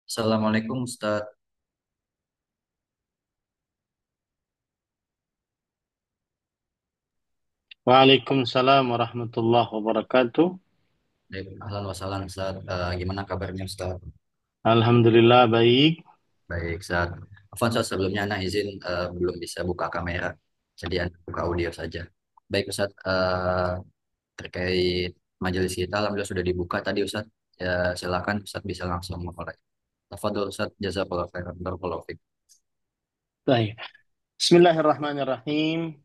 Assalamualaikum Ustaz. Waalaikumsalam warahmatullahi wabarakatuh. Ahlan wa sahlan Ustaz. Gimana kabarnya Ustaz? Alhamdulillah baik. Baik Ustaz. Afwan Ustaz, sebelumnya Ana izin belum bisa buka kamera. Jadi Ana buka audio saja. Baik Ustaz, terkait majelis kita alhamdulillah sudah dibuka tadi Ustaz. Ya silakan Ustaz bisa langsung memulai. Tafadhol Ustaz, jazakallahu khairan. Barakallahu fiik. Baik. Bismillahirrahmanirrahim.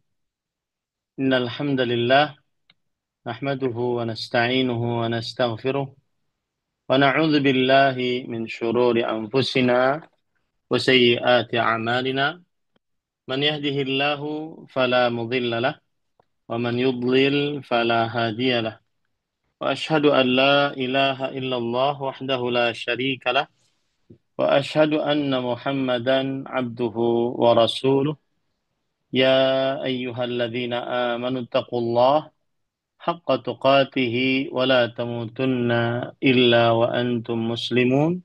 Innal hamdalillah nahmaduhu wa nasta'inuhu wa nastaghfiruh wa na'udzu billahi min shururi anfusina wa sayyiati a'malina. Man yahdihillahu fala mudilla lah wa man yudlil fala hadiya lah. Wa ashhadu an la ilaha illallah wahdahu la syarika lah wa ashhadu anna Muhammadan abduhu wa rasuluh. يا أيها الذين آمنوا اتقوا الله حق تقاته ولا تموتن إلا وأنتم مسلمون.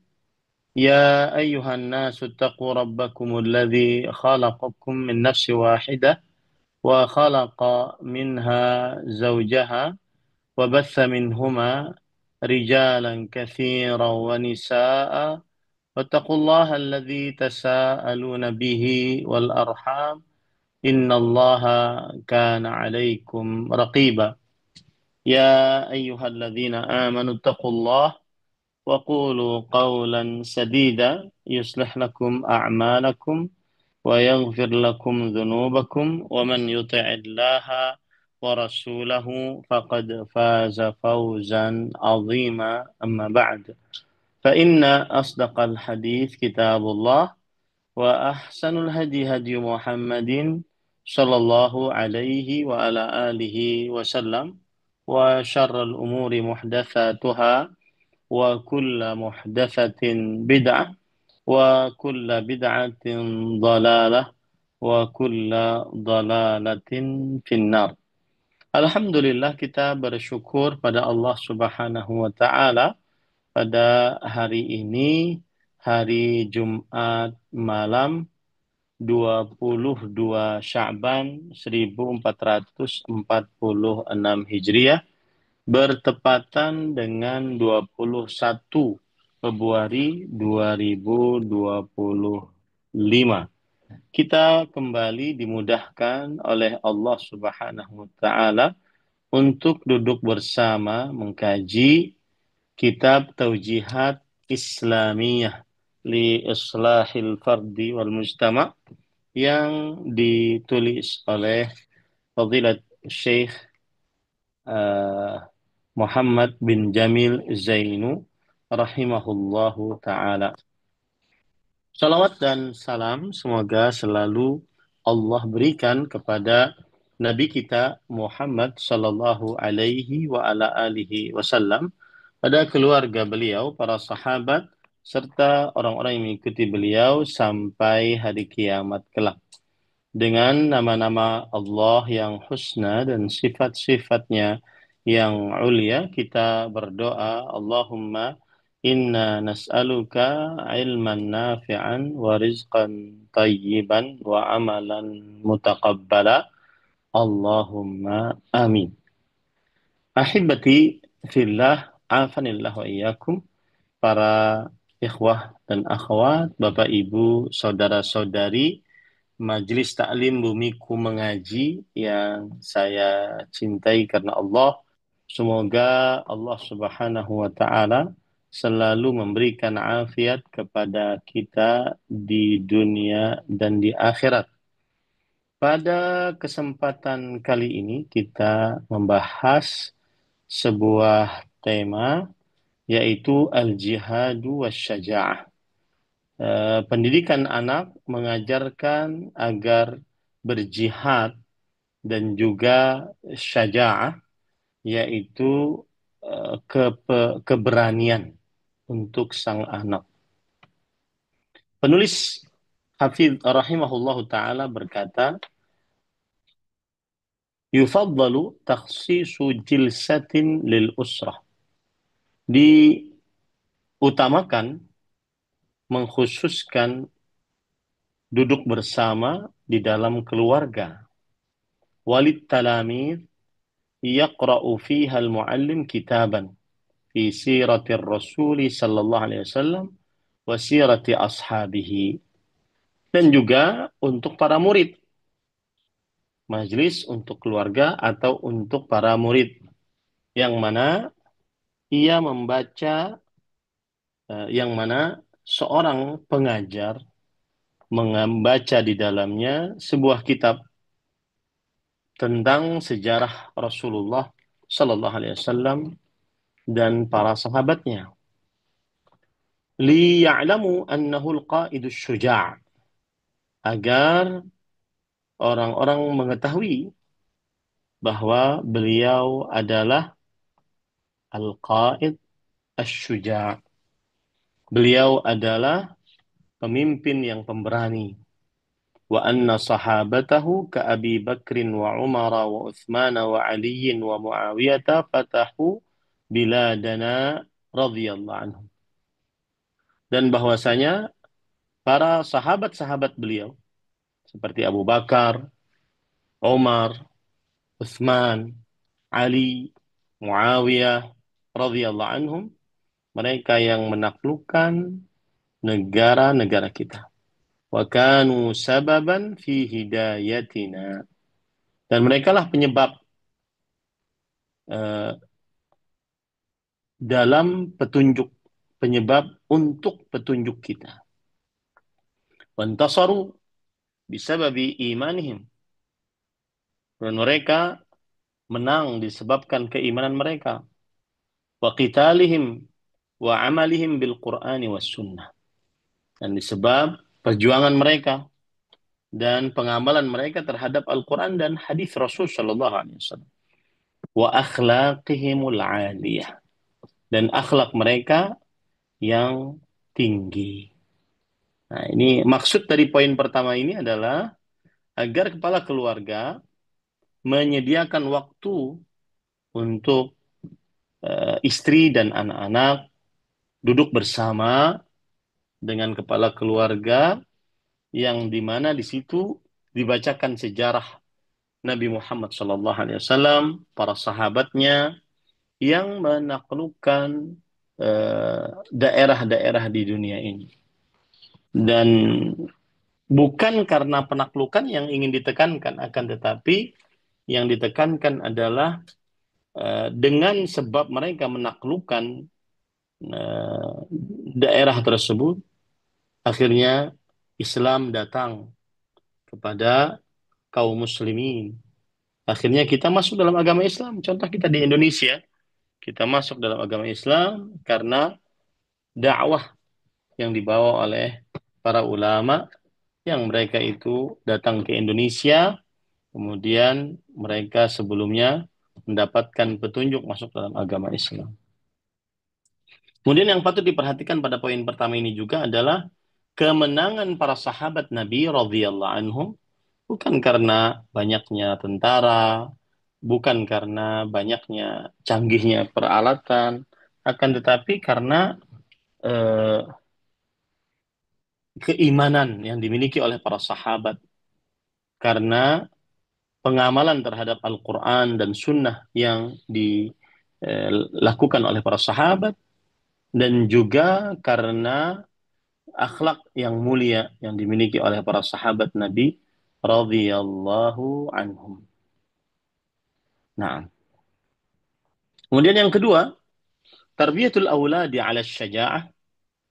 يا أيها الناس اتقوا ربكم الذي خلقكم من نفس واحدة وخلق منها زوجها وبث منهما رجالا كثيرا ونساء واتقوا الله الذي تساءلون به والأرحام إن الله كان عليكم رقيبا. يا أيها الذين آمنوا اتقوا الله وقولوا قولا سديدا يصلح لكم أعمالكم ويغفر لكم ذنوبكم ومن يطع الله ورسوله فقد فاز فوزا عظيما. أما بعد فإن أصدق الحديث كتاب الله وأحسن الهدي هدي محمد صلى الله عليه وعلى آله وسلم وشر الأمور محدثاتها وكل محدثة بدعة وكل بدعة ضلالة وكل ضلالة في النار. Alhamdulillah kita bersyukur pada Allah Subhanahu wa taala pada hari ini, hari Jumat malam 22 Sya'ban 1446 Hijriah, bertepatan dengan 21 Februari 2025. Kita kembali dimudahkan oleh Allah Subhanahu wa taala untuk duduk bersama mengkaji kitab Taujihat Islamiyah li Islahil Fardi wal Mujtama' yang ditulis oleh Fadilat Syekh uh, Muhammad bin Jamil Zainu rahimahullahu taala. Salawat dan salam semoga selalu Allah berikan kepada Nabi kita Muhammad sallallahu alaihi wa ala alihi wasallam, pada keluarga beliau, para sahabat, serta orang-orang yang mengikuti beliau sampai hari kiamat kelak. Dengan nama-nama Allah yang husna dan sifat-sifatnya yang ulia, kita berdoa, Allahumma inna nas'aluka ilman nafi'an wa rizqan tayyiban wa amalan mutaqabbala. Allahumma amin. Ahibati fillah, afanillah wa iyyakum, para ikhwah dan akhwat, Bapak Ibu, saudara-saudari Majelis Taklim Bumiku Mengaji yang saya cintai karena Allah. Semoga Allah Subhanahu wa taala selalu memberikan afiat kepada kita di dunia dan di akhirat. Pada kesempatan kali ini kita membahas sebuah tema, yaitu al-jihadu wasyaja'ah. Pendidikan anak mengajarkan agar berjihad dan juga syaja'ah, yaitu keberanian untuk sang anak. Penulis Hafidh rahimahullahu taala berkata, yufaddalu takhsisu jilsatin lil usrah. Diutamakan mengkhususkan duduk bersama di dalam keluarga. Walid talamid yaqra'u fiha al-muallim kitaban fi siratir rasuli sallallahu alaihi wasallam wa sirati ashabihi. Dan juga untuk para murid, majlis untuk keluarga atau untuk para murid yang mana ia membaca yang mana seorang pengajar membaca di dalamnya sebuah kitab tentang sejarah Rasulullah Sallallahu Alaihi Wasallam dan para sahabatnya. Liya'lamu annahu al-qa'idus syuja' agar orang-orang mengetahui bahwa beliau adalah al-qa'id asy-syuja'. Beliau adalah pemimpin yang pemberani. Wa anna sahabatahu ka Abi Bakrin wa Umar wa Uthman wa Ali wa Muawiyah fatahu biladana radhiyallahu anhum. Dan bahwasanya para sahabat-sahabat beliau seperti Abu Bakar, Umar, Uthman, Ali, Muawiyah radhiyallahu anhum, mereka yang menaklukkan negara-negara kita. Wa kanu sababan fi hidayatina. Dan merekalah penyebab uh, dalam petunjuk, penyebab untuk petunjuk kita. Wantasaru bisababi imanihim. Dan mereka menang disebabkan keimanan mereka. Wa qitalihim wa amalihim bil Qur'ani was sunnah. Dan disebab perjuangan mereka dan pengamalan mereka terhadap Al-Quran dan hadis Rasul Sallallahu Alaihi Wasallam. Wa akhlaqihimul aliyah. Dan akhlak mereka yang tinggi. Nah, ini maksud dari poin pertama ini adalah agar kepala keluarga menyediakan waktu untuk istri dan anak-anak duduk bersama dengan kepala keluarga yang dimana di situ dibacakan sejarah Nabi Muhammad SAW, para sahabatnya yang menaklukkan daerah-daerah di dunia ini. Dan bukan karena penaklukan yang ingin ditekankan, akan tetapi yang ditekankan adalah dengan sebab mereka menaklukkan daerah tersebut, akhirnya Islam datang kepada kaum muslimin. Akhirnya kita masuk dalam agama Islam. Contoh kita di Indonesia, kita masuk dalam agama Islam karena dakwah yang dibawa oleh para ulama yang mereka itu datang ke Indonesia, kemudian mereka sebelumnya mendapatkan petunjuk masuk dalam agama Islam. Kemudian yang patut diperhatikan pada poin pertama ini juga adalah kemenangan para sahabat Nabi radhiyallahu anhum bukan karena banyaknya tentara, bukan karena banyaknya canggihnya peralatan, akan tetapi karena eh, keimanan yang dimiliki oleh para sahabat, karena pengamalan terhadap Al-Quran dan Sunnah yang dilakukan oleh para sahabat, dan juga karena akhlak yang mulia yang dimiliki oleh para sahabat Nabi radhiyallahu anhum. Nah, kemudian yang kedua, tarbiyatul awladi 'ala syaja'ah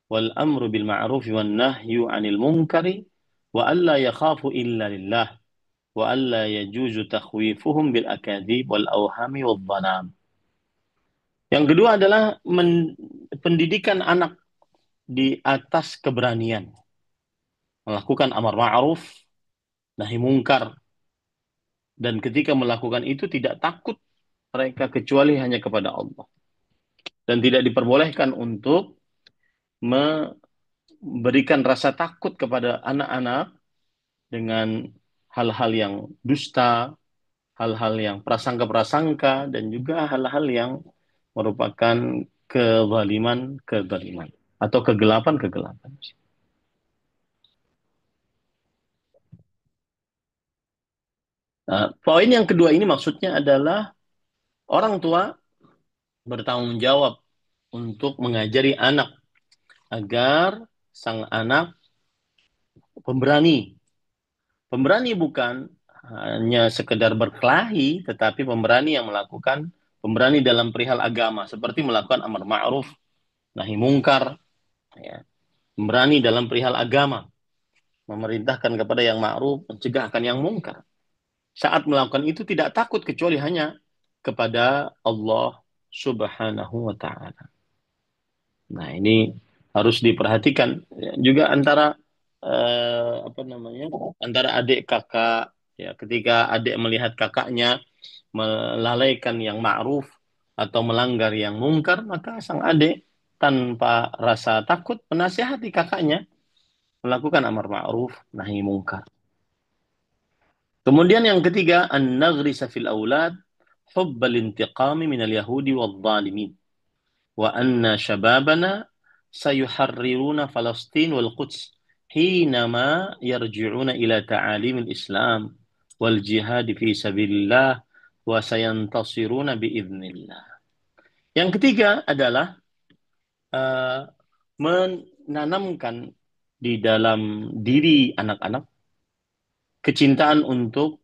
wal amru bil ma'ruf wan nahyu 'anil munkari wa alla yakhafu illa lillah wa alla yajuzu takhwifuhum bil akadzib wal awhami wal dhanam. Yang kedua adalah pendidikan anak di atas keberanian, melakukan amar ma'ruf, nahi mungkar, dan ketika melakukan itu tidak takut mereka kecuali hanya kepada Allah. Dan tidak diperbolehkan untuk memberikan rasa takut kepada anak-anak dengan hal-hal yang dusta, hal-hal yang prasangka-prasangka, dan juga hal-hal yang merupakan kezaliman atau kegelapan-kegelapan. Nah, poin yang kedua ini maksudnya adalah orang tua bertanggung jawab untuk mengajari anak agar sang anak pemberani. Pemberani bukan hanya sekedar berkelahi, tetapi pemberani yang melakukan pemberani dalam perihal agama, seperti melakukan amar ma'ruf, nahi mungkar, ya. Pemberani dalam perihal agama, memerintahkan kepada yang ma'ruf, mencegahkan yang mungkar. Saat melakukan itu tidak takut kecuali hanya kepada Allah Subhanahu wa taala. Nah, ini harus diperhatikan juga antara apa namanya? Antara adik kakak, ya, ketika adik melihat kakaknya melalaikan yang ma'ruf atau melanggar yang mungkar, maka sang adik tanpa rasa takut menasihati kakaknya melakukan amar ma'ruf nahi mungkar. Kemudian yang ketiga, an-naghrisa fil aulad hubbal intiqami minal yahudi wal zalimin wa anna syababana sayuharriruna Falastin wal Quds hinama yarji'una ila ta'alim al-Islam wal jihad fi sabilillah wa sayantasiruna biidznillah. Yang ketiga adalah uh, menanamkan di dalam diri anak-anak kecintaan untuk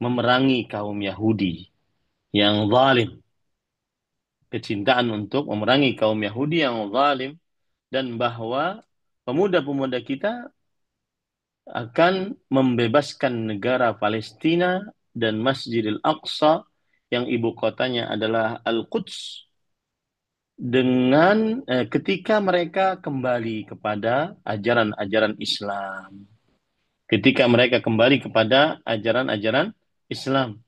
memerangi kaum Yahudi yang zalim, kecintaan untuk memerangi kaum Yahudi yang zalim, dan bahwa pemuda-pemuda kita akan membebaskan negara Palestina dan Masjidil Aqsa yang ibu kotanya adalah Al-Quds dengan ketika mereka kembali kepada ajaran-ajaran Islam. Ketika mereka kembali kepada ajaran-ajaran Islam,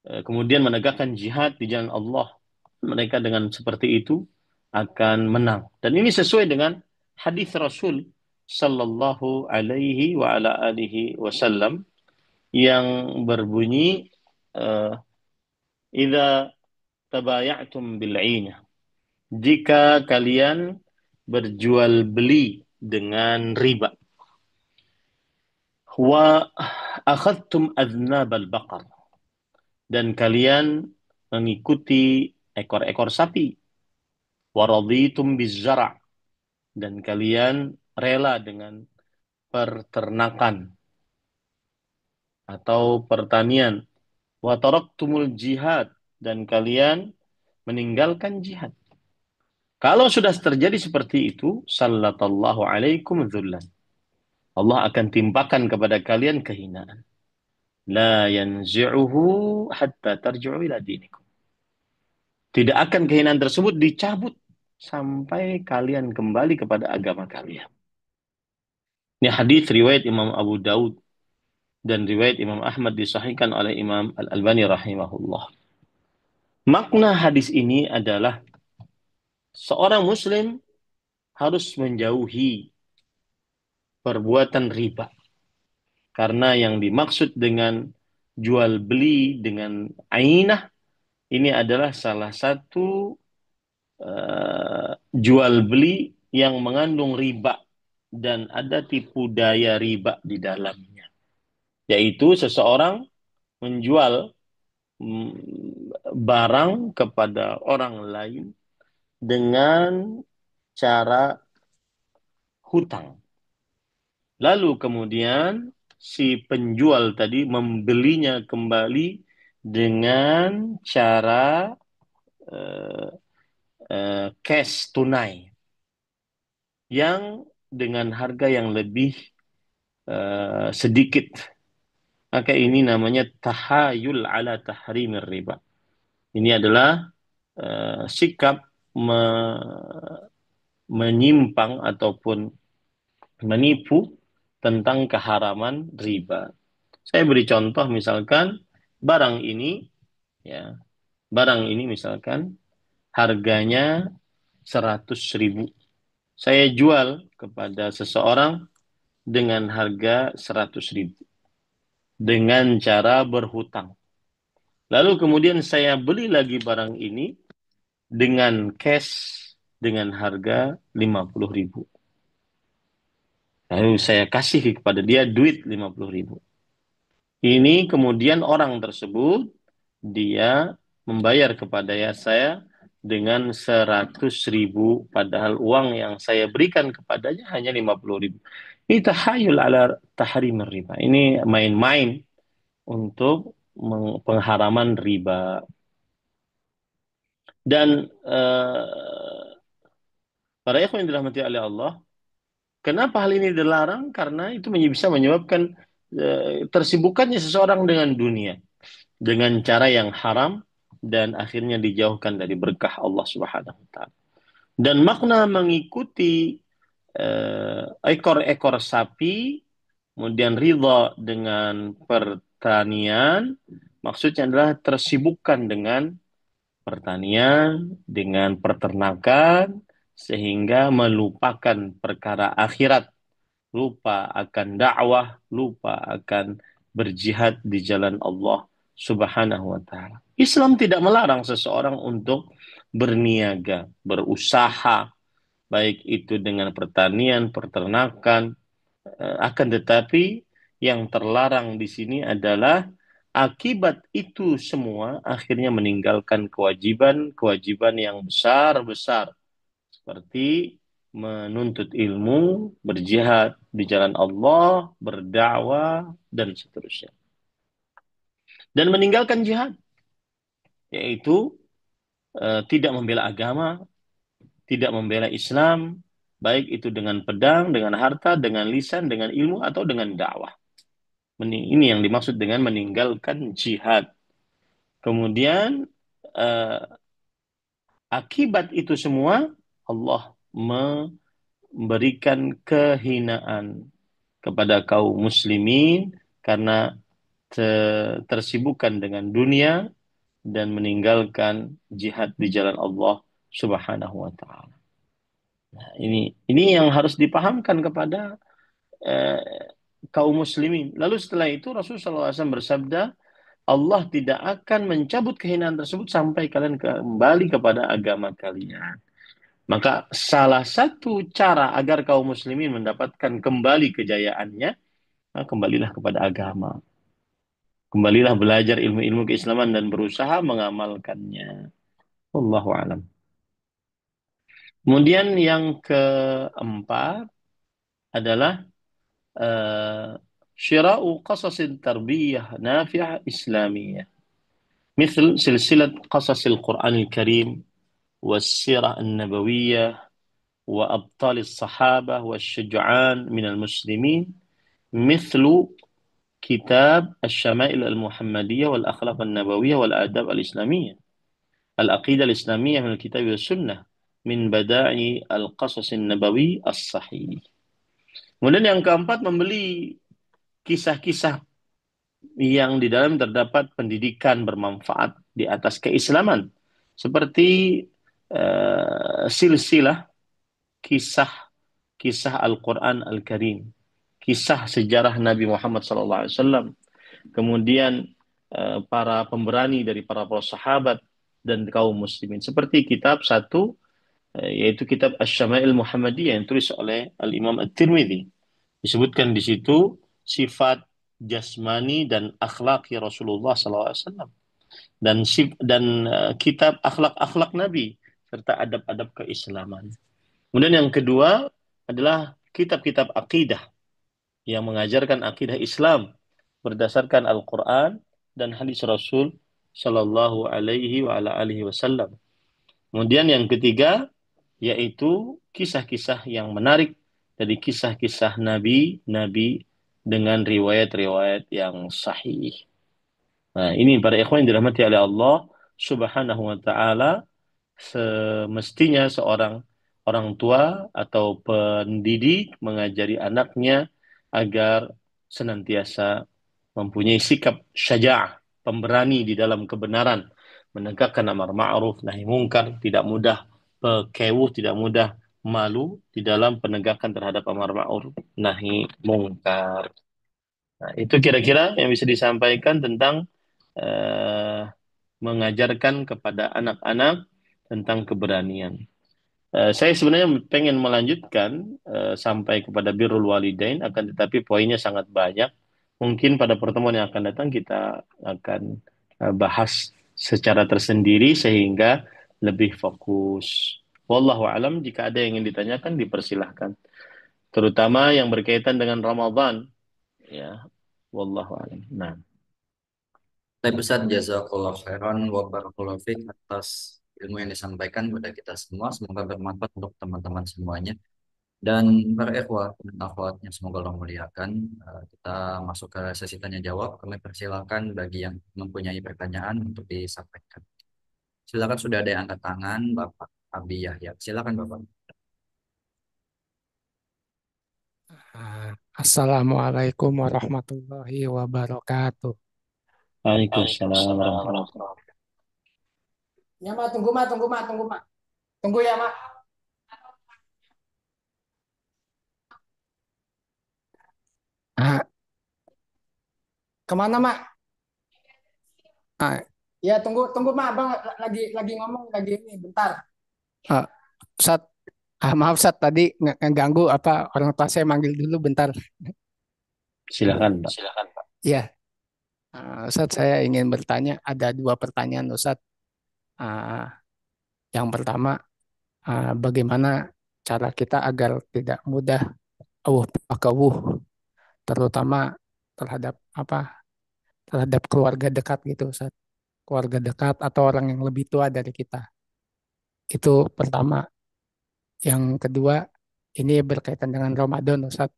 kemudian menegakkan jihad di jalan Allah, mereka dengan seperti itu akan menang. Dan ini sesuai dengan hadis Rasul sallallahu alaihi wa ala alihi wasallam yang berbunyi idza tabaya'tum bil 'ainah, jika kalian berjual beli dengan riba, wa akhadtum adnabal baqar, dan kalian mengikuti ekor-ekor sapi, waraditum bizzara', dan kalian rela dengan peternakan atau pertanian, wa taraktumul jihad, dan kalian meninggalkan jihad. Kalau sudah terjadi seperti itu, sallallahu alaikum dzullan, Allah akan timpakan kepada kalian kehinaan. La yanzi'uhu hatta tarji'u ila dinikum. Tidak akan kehinaan tersebut dicabut sampai kalian kembali kepada agama kalian. Ini hadis riwayat Imam Abu Daud dan riwayat Imam Ahmad disahihkan oleh Imam Al-Albani rahimahullah. Makna hadis ini adalah seorang muslim harus menjauhi perbuatan riba. Karena yang dimaksud dengan jual beli dengan ainah ini adalah salah satu jual beli yang mengandung riba dan ada tipu daya riba di dalamnya. Yaitu seseorang menjual barang kepada orang lain dengan cara hutang. Lalu kemudian si penjual tadi membelinya kembali dengan cara uh, cash tunai yang dengan harga yang lebih sedikit. Maka ini namanya tahayul ala tahrimir riba. Ini adalah sikap menyimpang ataupun menipu tentang keharaman riba. Saya beri contoh misalkan barang ini, ya, barang ini misalkan harganya 100.000. Saya jual kepada seseorang dengan harga 100.000 dengan cara berhutang. Lalu kemudian saya beli lagi barang ini dengan cash dengan harga 50.000. Lalu saya kasih kepada dia duit 50.000. Ini kemudian orang tersebut dia membayar kepada ya saya dengan 100.000, padahal uang yang saya berikan kepadanya hanya 50.000. Ini tahayul ala tahrim riba. Ini main-main untuk pengharaman riba. Dan para ikhwan yang dirahmati oleh Allah, kenapa hal ini dilarang? Karena itu bisa menyebabkan tersibukkannya seseorang dengan dunia, dengan cara yang haram, dan akhirnya dijauhkan dari berkah Allah Subhanahu wa taala. Dan makna mengikuti ekor-ekor sapi, kemudian ridha dengan pertanian, maksudnya adalah tersibukkan dengan pertanian, dengan peternakan, sehingga melupakan perkara akhirat, lupa akan dakwah, lupa akan berjihad di jalan Allah Subhanahu wa taala. Islam tidak melarang seseorang untuk berniaga, berusaha, baik itu dengan pertanian, peternakan, akan tetapi yang terlarang di sini adalah akibat itu semua akhirnya meninggalkan kewajiban-kewajiban yang besar-besar seperti menuntut ilmu, berjihad di jalan Allah, berdakwah, dan seterusnya. Dan meninggalkan jihad, yaitu tidak membela agama, tidak membela Islam, baik itu dengan pedang, dengan harta, dengan lisan, dengan ilmu, atau dengan dakwah. Ini yang dimaksud dengan meninggalkan jihad. Kemudian eh, akibat itu semua Allah memberikan kehinaan kepada kaum muslimin karena tersibukkan dengan dunia dan meninggalkan jihad di jalan Allah Subhanahu wa taala. Nah, ini yang harus dipahamkan kepada eh, kaum muslimin. Lalu setelah itu Rasulullah SAW bersabda, Allah tidak akan mencabut kehinaan tersebut sampai kalian kembali kepada agama kalian. Maka salah satu cara agar kaum muslimin mendapatkan kembali kejayaannya, kembalilah kepada agama. Kembalilah belajar ilmu-ilmu keislaman dan berusaha mengamalkannya. Wallahu alam. Kemudian yang keempat adalah syira'u qasasin tarbiyah nafi'ah islamiyah. مثل سلسلة قصص القرآن الكريم والسيرة النبوية وأبطال الصحابة والشجعان من المسلمين مثل كتاب الشمائل المحمدية والأخلاق النبوية والآداب الإسلامية العقيدة الإسلامية من الكتاب والسنة من بدائع القصص النبوي الصحيح. Kemudian yang keempat, membeli kisah-kisah yang di dalam terdapat pendidikan bermanfaat di atas keislaman, seperti silsilah kisah Al-Quran Al-Karim, kisah sejarah Nabi Muhammad SAW, kemudian para pemberani dari para sahabat dan kaum muslimin, seperti kitab satu, yaitu kitab Asy-Syama'il Muhammadiyah yang tulis oleh Al-Imam At-Tirmidzi. Disebutkan di situ sifat jasmani dan akhlaki Rasulullah SAW, dan kitab akhlak-akhlak Nabi serta adab-adab keislaman. Kemudian yang kedua adalah kitab-kitab akidah yang mengajarkan akidah Islam berdasarkan Al-Quran dan hadis Rasul Shallallahu Alaihi Wasallam. Kemudian yang ketiga yaitu kisah-kisah yang menarik dari kisah-kisah nabi-nabi dengan riwayat-riwayat yang sahih. Nah, ini para ikhwan yang dirahmati oleh Allah Subhanahu wa taala, semestinya seorang orang tua atau pendidik mengajari anaknya agar senantiasa mempunyai sikap syaja'ah, pemberani di dalam kebenaran, menegakkan amar ma'ruf nahi mungkar, tidak mudah pekewuh, tidak mudah malu di dalam penegakan terhadap amar ma'ruf nahi mungkar. Nah, itu kira-kira yang bisa disampaikan tentang eh, mengajarkan kepada anak-anak tentang keberanian. Saya sebenarnya pengen melanjutkan sampai kepada birrul walidain, akan tetapi poinnya sangat banyak Mungkin pada pertemuan yang akan datang kita akan bahas secara tersendiri sehingga lebih fokus. Wallahu alam, jika ada yang ingin ditanyakan dipersilahkan. Terutama yang berkaitan dengan Ramadan, ya. Wallahu alam. Nah, Tapi Ustaz, jazakallah khairan wa barakallahu fiik atas ilmu yang disampaikan kepada kita semua. Semoga bermanfaat untuk teman-teman semuanya. Dan para ikhwah dan akhwat yang semoga Allah muliakan, kita masuk ke sesi tanya jawab. Kami persilakan bagi yang mempunyai pertanyaan untuk disampaikan. Silakan, sudah ada yang angkat tangan, Bapak Abi Yahya. Silakan Bapak. Assalamualaikum warahmatullahi wabarakatuh. Waalaikumsalam warahmatullahi wabarakatuh. Ya, Mak, tunggu, Mak, tunggu, Mak, tunggu, Mak. Tunggu ya, Mak. Ah, kemana, Mak? Ah, ya, tunggu, tunggu, Mak. Abang lagi ngomong, lagi ini, bentar. Ah, Ustaz, maaf, Ustaz, tadi ngeganggu apa orang tua saya manggil dulu bentar. Silakan, Pak. Ya, Ustaz, saya ingin bertanya, ada dua pertanyaan, Ustaz. Ah, yang pertama, bagaimana cara kita agar tidak mudah pakawuh, terutama terhadap apa terhadap keluarga dekat gitu, Ustaz. Keluarga dekat atau orang yang lebih tua dari kita. Itu pertama. Yang kedua, ini berkaitan dengan Ramadan, Ustaz.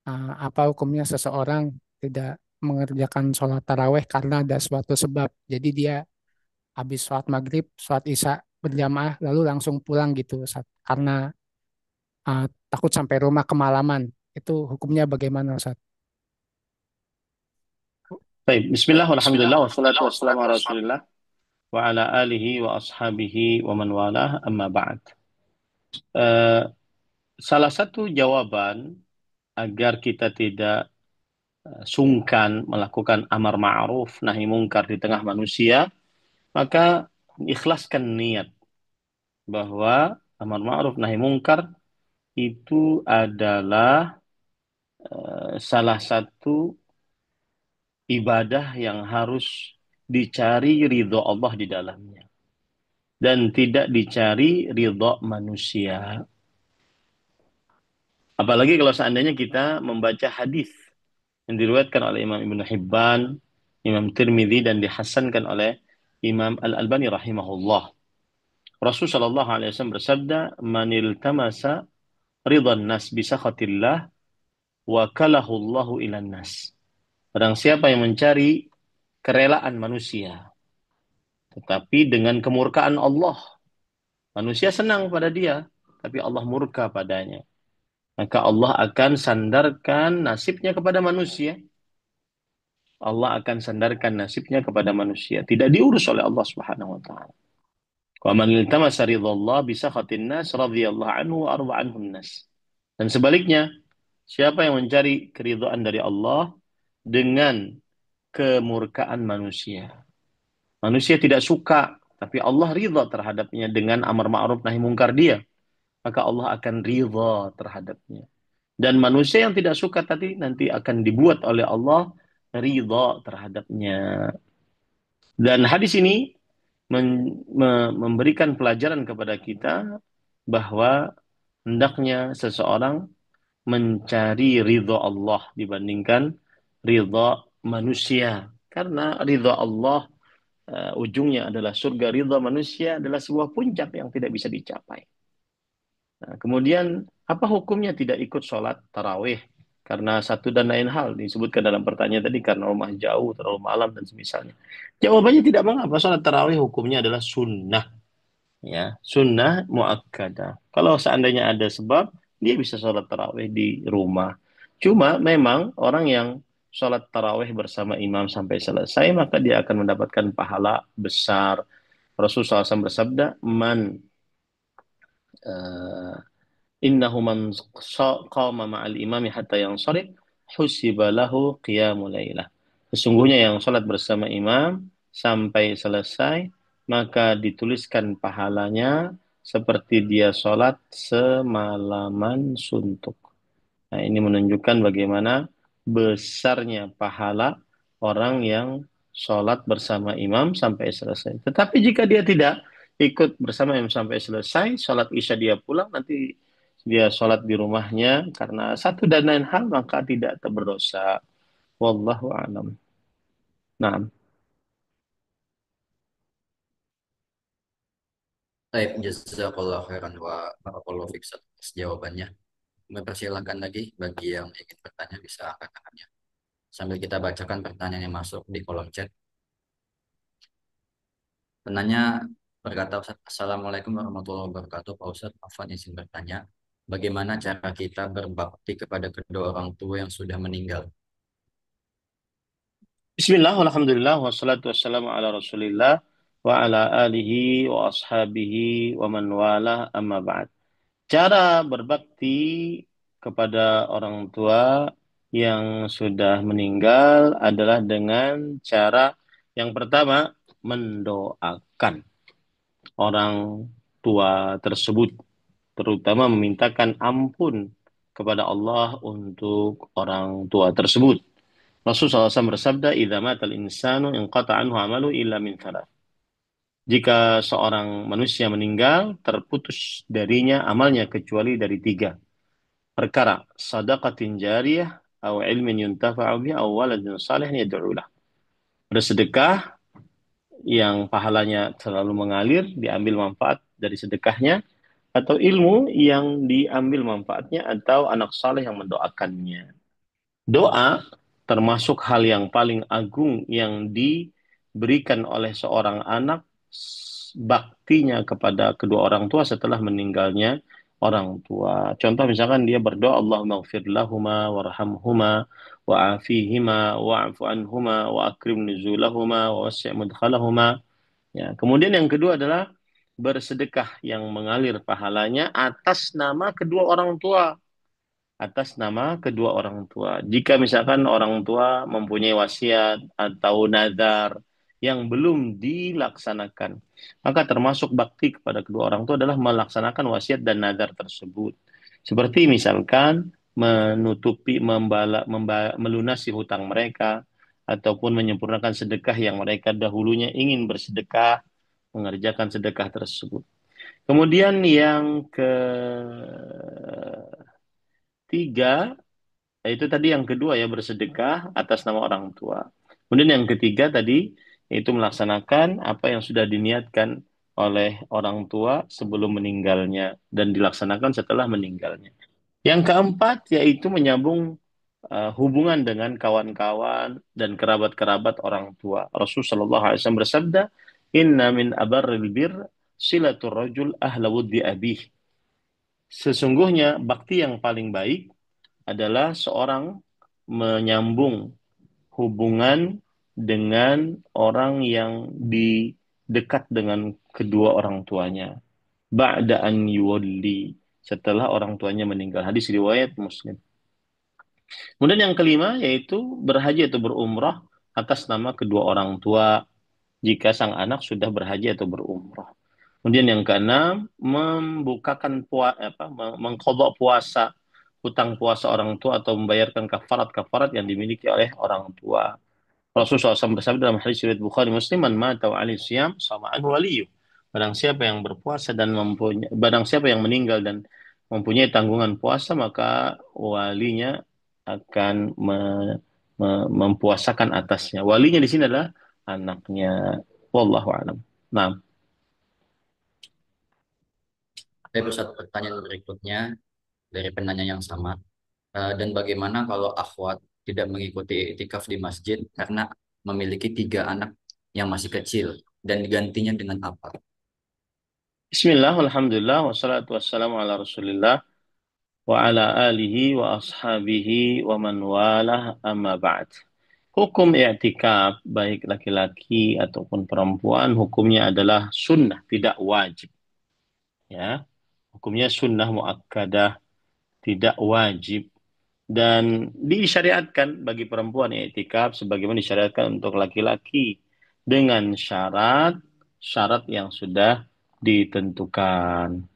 Apa hukumnya seseorang tidak mengerjakan sholat taraweh karena ada suatu sebab. Jadi dia habis sholat maghrib, sholat isya berjamaah, lalu langsung pulang gitu, Ustaz. Karena takut sampai rumah kemalaman. Itu hukumnya bagaimana, Ustaz? Baik, bismillah, walhamdulillah, wassalatu wassalamu ala rasulillah, wa ala alihi wa ashabihi wa man walah, amma ba'd. Eh, Salah satu jawaban agar kita tidak sungkan melakukan amar ma'ruf nahi mungkar di tengah manusia, maka ikhlaskan niat bahwa amar ma'ruf nahi mungkar itu adalah salah satu ibadah yang harus dicari ridho Allah di dalamnya dan tidak dicari ridho manusia. Apalagi kalau seandainya kita membaca hadis yang diriwayatkan oleh Imam Ibnu Hibban, Imam Tirmidzi dan dihasankan oleh Imam Al-Albani rahimahullah. Rasul sallallahu alaihi wasallam bersabda, "Man tamasa ridhan nas bi sakhatillah wa kalahu Allahu ilan nas." Barang siapa yang mencari kerelaan manusia, tetapi dengan kemurkaan Allah, manusia senang pada dia, tapi Allah murka padanya. Maka Allah akan sandarkan nasibnya kepada manusia. Allah akan sandarkan nasibnya kepada manusia. Tidak diurus oleh Allah Subhanahu wa taala. Wa man iltamasa ridallah bi sakhatin nas radhiyallahu anhu wa arda anhum nas. Dan sebaliknya, siapa yang mencari keridhaan dari Allah dengan kemurkaan manusia. Manusia tidak suka, tapi Allah ridha terhadapnya dengan amar ma'ruf nahi mungkar dia. Maka Allah akan ridha terhadapnya. Dan manusia yang tidak suka tadi nanti akan dibuat oleh Allah ridha terhadapnya. Dan hadis ini memberikan pelajaran kepada kita bahwa hendaknya seseorang mencari ridha Allah dibandingkan ridha manusia. Karena ridha Allah ujungnya adalah surga, ridha manusia adalah sebuah puncak yang tidak bisa dicapai. Nah, kemudian apa hukumnya tidak ikut sholat tarawih? Karena satu dan lain hal disebutkan dalam pertanyaan tadi karena rumah jauh, terlalu malam dan semisalnya. Jawabannya tidak mengapa. Sholat tarawih hukumnya adalah sunnah, ya, sunnah muakkadah. Kalau seandainya ada sebab, dia bisa sholat tarawih di rumah. Cuma memang orang yang sholat tarawih bersama imam sampai selesai, maka dia akan mendapatkan pahala besar. Rasulullah SAW bersabda, man uh, innahu man qama ma'al imami hatta yansharif husiba lahu qiyamul lailah. Sesungguhnya yang salat bersama imam sampai selesai maka dituliskan pahalanya seperti dia salat semalaman suntuk. Nah, ini menunjukkan bagaimana besarnya pahala orang yang sholat bersama imam sampai selesai. Tetapi jika dia tidak ikut bersama imam sampai selesai, sholat isya dia pulang, nanti dia sholat di rumahnya karena satu dan lain hal, maka tidak berdosa. Wallahu a'lam. Nah, Baik, jazakallah khairan wa barakallahu fiik atas jawabannya. Mempersilahkan lagi bagi yang ingin bertanya bisa angkat tangannya. Sambil kita bacakan pertanyaan yang masuk di kolom chat. Penanya berkata, Ustaz, Assalamualaikum warahmatullahi wabarakatuh. Pak Ustadz, Afwan izin bertanya, bagaimana cara kita berbakti kepada kedua orang tua yang sudah meninggal? Bismillah, alhamdulillah, wassalatu wassalamu ala rasulillah, wa ala alihi wa ashabihi wa man wala amma ba'd. Cara berbakti kepada orang tua yang sudah meninggal adalah dengan cara yang pertama, mendoakan orang tua tersebut, terutama memintakan ampun kepada Allah untuk orang tua tersebut. Rasulullah SAW bersabda, "Idza matal insanu inqata anhu amalu illa min thalath." Jika seorang manusia meninggal, terputus darinya amalnya kecuali dari tiga perkara: sadaqatin jariyah, atau ilmin yuntafa'u bihi, atau waladin salih yad'u lah. Bersedekah yang pahalanya selalu mengalir, diambil manfaat dari sedekahnya, atau ilmu yang diambil manfaatnya, atau anak saleh yang mendoakannya. Doa termasuk hal yang paling agung yang diberikan oleh seorang anak, baktinya kepada kedua orang tua setelah meninggalnya orang tua. Contoh misalkan dia berdoa, Allahumma ighfir lahuma warhamhuma wa'afihima wa'fu anhuma wa akrim nuzulahuma wa wasi' mudkhalahuma. Ya, kemudian yang kedua adalah bersedekah yang mengalir pahalanya atas nama kedua orang tua, atas nama kedua orang tua. Jika misalkan orang tua mempunyai wasiat atau nazar yang belum dilaksanakan, maka termasuk bakti kepada kedua orang tua adalah melaksanakan wasiat dan nazar tersebut. Seperti misalkan menutupi, melunasi hutang mereka, ataupun menyempurnakan sedekah yang mereka dahulunya ingin bersedekah, mengerjakan sedekah tersebut. Kemudian yang ketiga, itu tadi yang kedua ya, bersedekah atas nama orang tua. Kemudian yang ketiga tadi, yaitu melaksanakan apa yang sudah diniatkan oleh orang tua sebelum meninggalnya dan dilaksanakan setelah meninggalnya. Yang keempat yaitu menyambung hubungan dengan kawan-kawan dan kerabat-kerabat orang tua. Rasulullah SAW bersabda, "Inna min abarril bir silatur rajul ahla wuddi abih." Sesungguhnya bakti yang paling baik adalah seorang menyambung hubungan dengan orang yang dekat dengan kedua orang tuanya. Ba'da an yuwalli, setelah orang tuanya meninggal. Hadis riwayat Muslim. Kemudian yang kelima yaitu berhaji atau berumrah atas nama kedua orang tua jika sang anak sudah berhaji atau berumrah. Kemudian yang keenam, membukakan mengqadha puasa, hutang puasa orang tua atau membayarkan kafarat-kafarat yang dimiliki oleh orang tua. Rasulullah SAW bersabda dalam hadis riwayat Bukhari Muslim, "Man mata wa alaihi siyam sama anhu waliyyu." Barang siapa yang berpuasa dan barang siapa yang meninggal dan mempunyai tanggungan puasa, maka walinya akan mempuasakan atasnya. Walinya di sini adalah anaknya. Wallahu a'lam. Nah, Baik, Ustaz, pertanyaan berikutnya dari penanya yang sama. Dan bagaimana kalau akhwat tidak mengikuti iktikaf di masjid karena memiliki tiga anak yang masih kecil dan digantinya dengan apa? Bismillah, alhamdulillah, wassalatu wassalamu ala rasulillah, wa ala alihi wa ashabihi wa man walah amma ba'd. Hukum i'tikaf, baik laki-laki ataupun perempuan, hukumnya adalah sunnah, tidak wajib. Ya, hukumnya sunnah muakkadah, tidak wajib. Dan disyariatkan bagi perempuan i'tikaf sebagaimana disyariatkan untuk laki-laki dengan syarat yang sudah ditentukan.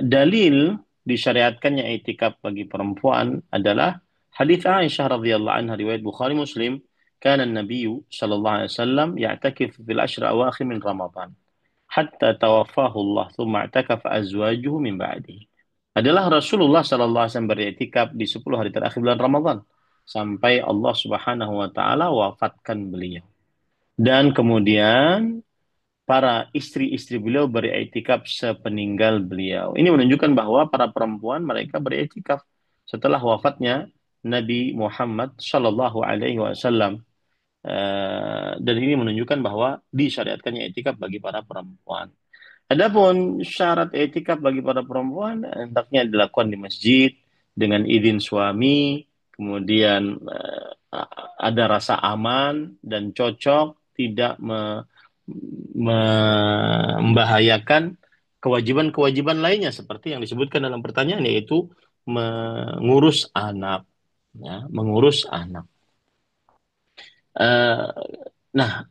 Dalil disyariatkannya i'tikaf bagi perempuan adalah Hadits Aisyah radhiyallahu anha riwayat Bukhari Muslim, kana Nabi sallallahu alaihi wasallam ya'takif fil ashr awakhir min Ramadan hatta tawaffahu Allah thumma i'takafa azwajuhu min ba'dihi. Adalah Rasulullah sallallahu alaihi wasallam beriktikaf di 10 hari terakhir bulan Ramadan sampai Allah Subhanahu wa taala wafatkan beliau. Dan kemudian para istri-istri beliau beriktikaf sepeninggal beliau. Ini menunjukkan bahwa para perempuan mereka beriktikaf setelah wafatnya Nabi Muhammad Shallallahu Alaihi Wasallam. Dan ini menunjukkan bahwa disyariatkannya iktikaf bagi para perempuan. Adapun syarat etikaf bagi para perempuan hendaknya dilakukan di masjid dengan izin suami, kemudian ada rasa aman dan cocok, tidak membahayakan kewajiban-kewajiban lainnya seperti yang disebutkan dalam pertanyaan, yaitu mengurus anak, ya, mengurus anak. Uh, nah,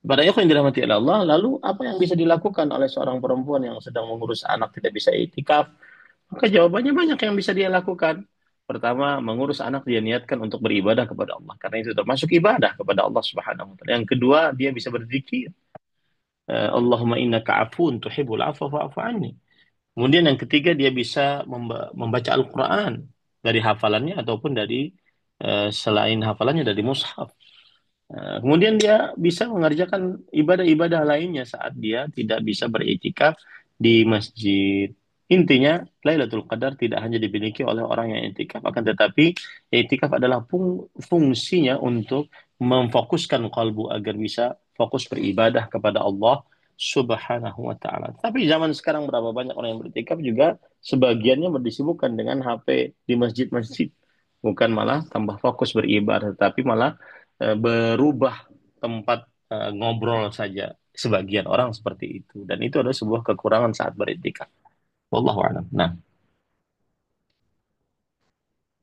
Para ikhwan yang dirahmati oleh Allah, lalu apa yang bisa dilakukan oleh seorang perempuan yang sedang mengurus anak tidak bisa itikaf? Maka jawabannya banyak yang bisa dia lakukan. Pertama, mengurus anak dia niatkan untuk beribadah kepada Allah, karena itu termasuk ibadah kepada Allah Subhanahu wa taala. Yang kedua, dia bisa berzikir. Allahumma innaka afun tuhibbul afwa fa'fu anni. Kemudian yang ketiga, dia bisa membaca Al-Qur'an dari hafalannya ataupun dari selain hafalannya dari mushaf. Kemudian dia bisa mengerjakan ibadah-ibadah lainnya saat dia tidak bisa beriktikaf di masjid. Intinya, Lailatul Qadar tidak hanya dimiliki oleh orang yang iktikaf, akan tetapi iktikaf adalah fungsinya untuk memfokuskan kalbu agar bisa fokus beribadah kepada Allah Subhanahu wa taala. Tapi zaman sekarang berapa banyak orang yang beriktikaf juga sebagiannya disibukkan dengan HP di masjid-masjid. Bukan malah tambah fokus beribadah, tapi malah berubah tempat ngobrol saja. Sebagian orang seperti itu, dan itu adalah sebuah kekurangan saat beriktikaf. Wallahu a'lam. Nah,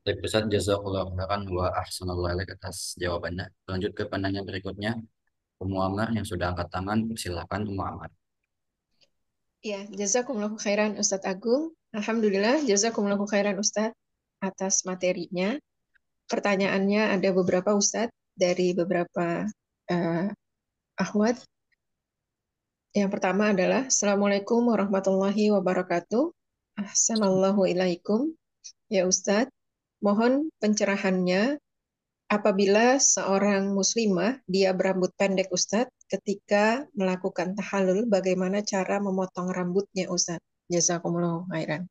Baik Ustaz, jazakallah khairan wa ahsanallahu ilaik atas jawabannya. Lanjut ke penanya berikutnya, Ummu Amar yang sudah angkat tangan, silakan Ummu Amar. Ya, jazakumullahu khairan Ustadz Agung. Alhamdulillah, jazakumullahu khairan Ustadz atas materinya. Pertanyaannya ada beberapa Ustadz dari beberapa akhwat. Yang pertama adalah, Assalamualaikum warahmatullahi wabarakatuh. Assalamualaikum ilaikum. Ya Ustadz, mohon pencerahannya apabila seorang muslimah dia berambut pendek Ustadz, ketika melakukan tahallul, bagaimana cara memotong rambutnya Ustadz? Jazakumullahu khairan.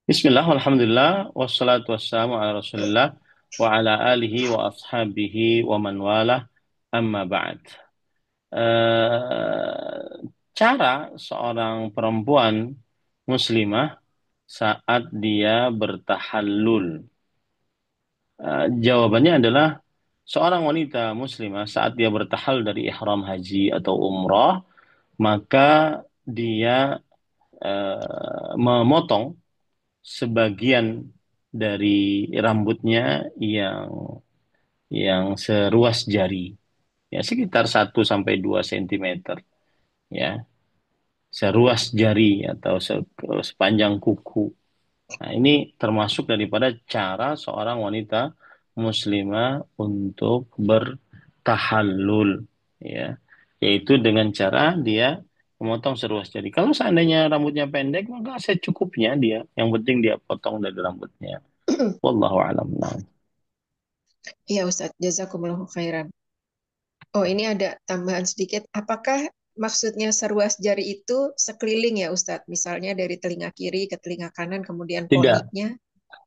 Bismillah, alhamdulillah, wassalatu wassalamu ala rasulillah, wa ala alihi wa ashabihi wa man walah, amma ba'd. Cara seorang perempuan muslimah saat dia bertahallul. Jawabannya adalah seorang wanita muslimah saat dia bertahallul dari ihram haji atau umrah, maka dia memotong sebagian dari rambutnya yang seruas jari, ya sekitar 1 sampai 2 sentimeter, ya seruas jari atau sepanjang kuku. Nah, ini termasuk daripada cara seorang wanita muslimah untuk bertahallul, ya, yaitu dengan cara dia memotong seruas jari. Kalau seandainya rambutnya pendek, maka secukupnya dia. Yang penting dia potong dari rambutnya. Wallahu a'lam. Iya Ustadz, jazakumullahu khairan. Oh, ini ada tambahan sedikit. Apakah maksudnya seruas jari itu sekeliling ya Ustadz? Misalnya dari telinga kiri ke telinga kanan, kemudian Tidak, poninya.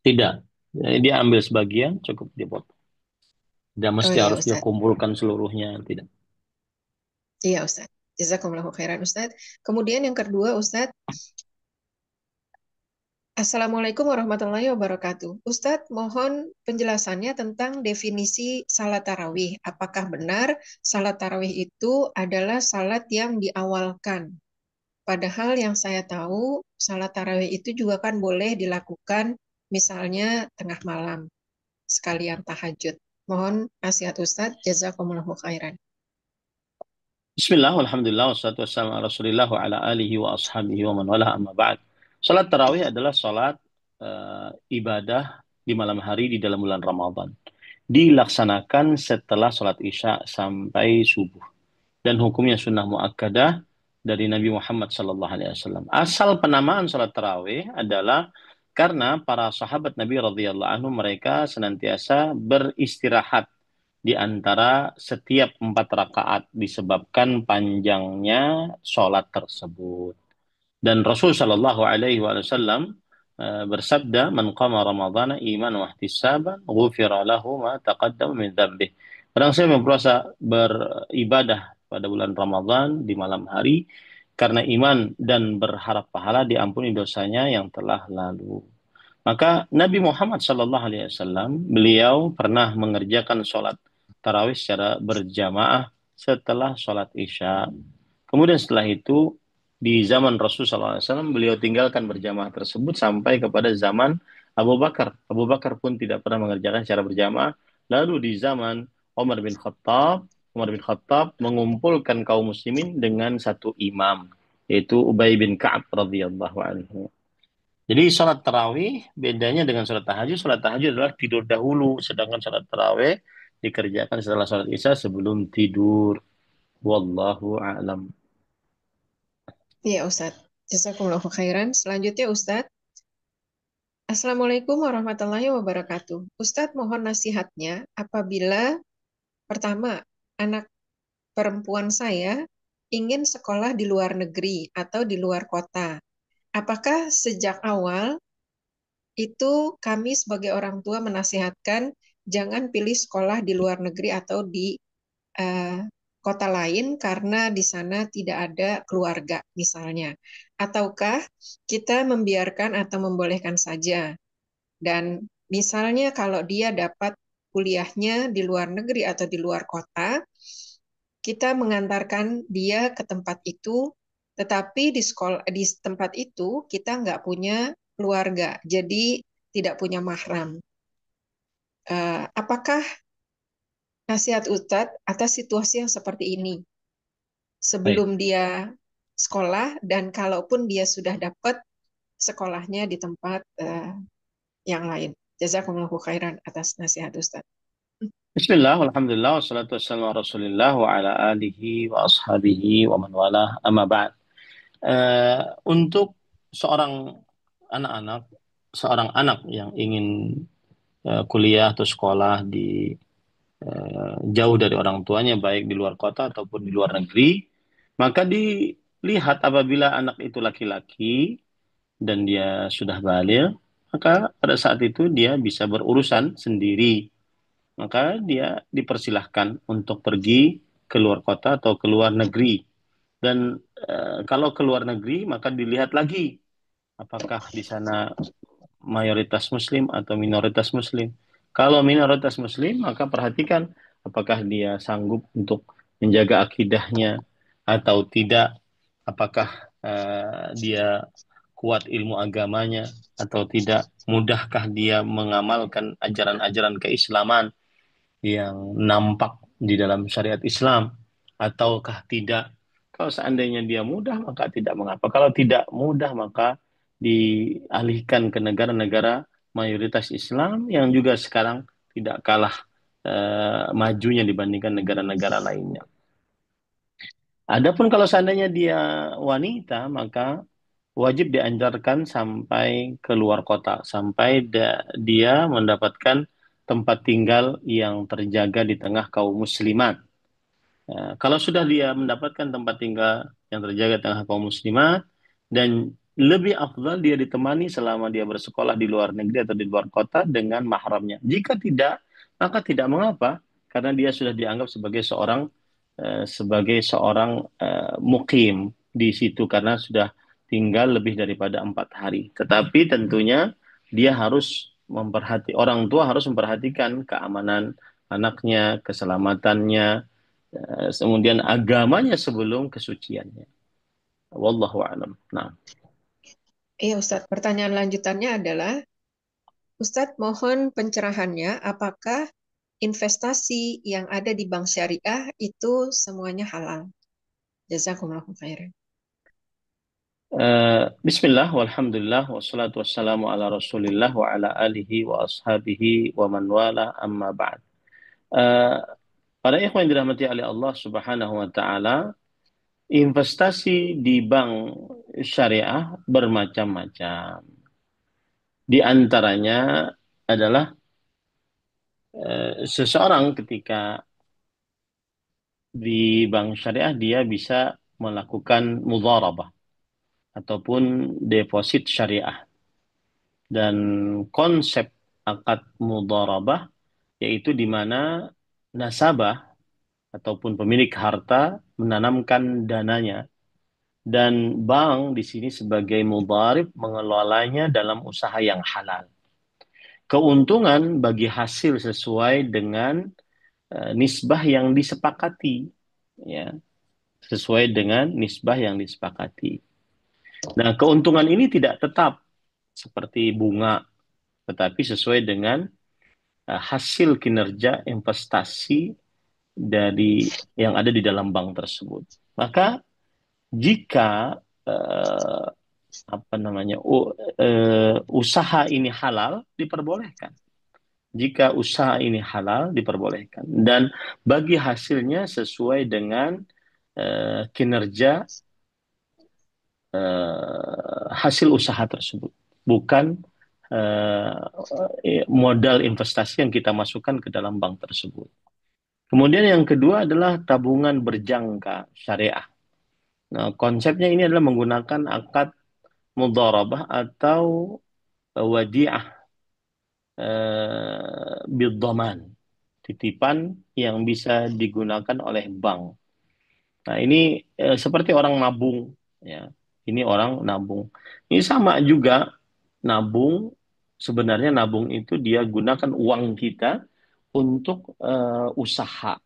tidak. Jadi dia ambil sebagian, cukup dipotong. Tidak Oh mesti iya harus dia Ustadz. kumpulkan seluruhnya, tidak. Iya Ustadz. Jazakumullahu khairan Ustadz. Kemudian yang kedua Ustadz, Assalamualaikum warahmatullahi wabarakatuh. Ustadz, mohon penjelasannya tentang definisi salat tarawih. Apakah benar salat tarawih itu adalah salat yang diawalkan? Padahal yang saya tahu, salat tarawih itu juga kan boleh dilakukan misalnya tengah malam, sekalian tahajud. Mohon nasihat Ustadz, jazakumullahu khairan. Bismillah, alhamdulillah, wassalatu wassalamu ala rasulillah wa ala alihi wa ashabihi wa man wala amma ba'd. Salat tarawih adalah salat ibadah di malam hari di dalam bulan Ramadan. Dilaksanakan setelah sholat Isya sampai subuh. Dan hukumnya sunnah muakkadah dari Nabi Muhammad SAW. Asal penamaan sholat tarawih adalah karena para sahabat Nabi radhiyallahu anhu mereka senantiasa beristirahat di antara setiap 4 rakaat disebabkan panjangnya sholat tersebut. Dan Rasul Shallallahu Alaihi Wasallam bersabda, "Man qama Ramadhana iman wa ihtisaban, ghufira lahu ma taqaddama min dzambih." Barang siapa yang berpuasa beribadah pada bulan Ramadan di malam hari karena iman dan berharap pahala, diampuni dosanya yang telah lalu. Maka Nabi Muhammad Shallallahu Alaihi Wasallam beliau pernah mengerjakan sholat tarawih secara berjamaah setelah sholat Isya. Kemudian setelah itu di zaman Rasulullah SAW beliau tinggalkan berjamaah tersebut sampai kepada zaman Abu Bakar. Abu Bakar pun tidak pernah mengerjakan secara berjamaah. Lalu di zaman Umar bin Khattab mengumpulkan kaum muslimin dengan satu imam, yaitu Ubay bin Ka'ab radhiyallahu anhu. Jadi sholat tarawih bedanya dengan sholat tahajud. Sholat tahajud adalah tidur dahulu, sedangkan sholat tarawih dikerjakan setelah sholat isya sebelum tidur. Wallahu a'lam. Iya, Ustadz. Jazakumullahu khairan. Selanjutnya, Ustadz. Assalamualaikum warahmatullahi wabarakatuh. Ustadz, mohon nasihatnya apabila pertama, anak perempuan saya ingin sekolah di luar negeri atau di luar kota. Apakah sejak awal itu kami sebagai orang tua menasihatkan jangan pilih sekolah di luar negeri atau di eh, kota lain karena di sana tidak ada keluarga misalnya. Ataukah kita membiarkan atau membolehkan saja. Dan misalnya kalau dia dapat kuliahnya di luar negeri atau di luar kota, kita mengantarkan dia ke tempat itu, tetapi di sekolah di tempat itu kita nggak punya keluarga, jadi tidak punya mahram. Apakah nasihat Ustadz atas situasi yang seperti ini Baik. sebelum dia sekolah dan kalaupun dia sudah dapat sekolahnya di tempat yang lain? Jazakumullahu khairan atas nasihat Ustadz. Bismillah, alhamdulillah, wassalatu wassalamu ala rasulillah wa ala alihi wa ashabihi wa man walah, amma ba'd. Untuk seorang anak-anak, seorang anak yang ingin kuliah atau sekolah di jauh dari orang tuanya, baik di luar kota ataupun di luar negeri, maka dilihat apabila anak itu laki-laki dan dia sudah balik, maka pada saat itu dia bisa berurusan sendiri. Maka dia dipersilahkan untuk pergi ke luar kota atau ke luar negeri. Dan kalau ke luar negeri, maka dilihat lagi apakah di sana mayoritas Muslim atau minoritas Muslim. Kalau minoritas Muslim, maka perhatikan apakah dia sanggup untuk menjaga akidahnya atau tidak, apakah dia kuat ilmu agamanya atau tidak, mudahkah dia mengamalkan ajaran-ajaran keislaman yang nampak di dalam syariat Islam ataukah tidak. Kalau seandainya dia mudah maka tidak mengapa. Kalau tidak mudah maka dialihkan ke negara-negara mayoritas Islam yang juga sekarang tidak kalah majunya dibandingkan negara-negara lainnya. Adapun kalau seandainya dia wanita maka wajib dianjarkan sampai ke luar kota, sampai dia mendapatkan tempat tinggal yang terjaga di tengah kaum muslimat. Kalau sudah dia mendapatkan tempat tinggal yang terjaga di tengah kaum muslimat, dan lebih afdal dia ditemani selama dia bersekolah di luar negeri atau di luar kota dengan mahramnya. Jika tidak, maka tidak mengapa, karena dia sudah dianggap sebagai seorang mukim di situ karena sudah tinggal lebih daripada 4 hari. Tetapi tentunya dia harus orang tua harus memperhatikan keamanan anaknya, keselamatannya, kemudian agamanya sebelum kesuciannya. Wallahu a'lam. Nah, Iya Ustadz, pertanyaan lanjutannya adalah, Ustadz mohon pencerahannya apakah investasi yang ada di bank syariah itu semuanya halal? Jazakumullahu khairan. Bismillah, walhamdulillah, wassalatu wassalamu ala rasulillah wa ala alihi wa ashabihi wa man wala amma ba'd. Eh, Para ikhwan yang dirahmati oleh Allah Subhanahu wa taala, investasi di bank syariah bermacam-macam. Di antaranya adalah seseorang ketika di bank syariah dia bisa melakukan mudharabah ataupun deposit syariah. Dan konsep akad mudharabah yaitu di mana nasabah ataupun pemilik harta menanamkan dananya dan bank di sini sebagai mudharib mengelolanya dalam usaha yang halal. Keuntungan bagi hasil sesuai dengan nisbah yang disepakati, ya, sesuai dengan nisbah yang disepakati. Nah, keuntungan ini tidak tetap seperti bunga, tetapi sesuai dengan hasil kinerja investasi dari yang ada di dalam bank tersebut. Maka jika eh, usaha ini halal diperbolehkan. Jika usaha ini halal diperbolehkan dan bagi hasilnya sesuai dengan kinerja hasil usaha tersebut, bukan modal investasi yang kita masukkan ke dalam bank tersebut. Kemudian yang kedua adalah tabungan berjangka syariah. Nah, konsepnya ini adalah menggunakan akad mudharabah atau wadi'ah bidhaman, titipan yang bisa digunakan oleh bank. Nah, ini seperti orang nabung, ya. Ini orang nabung. Ini sama juga nabung. Sebenarnya nabung itu dia gunakan uang kita untuk usaha.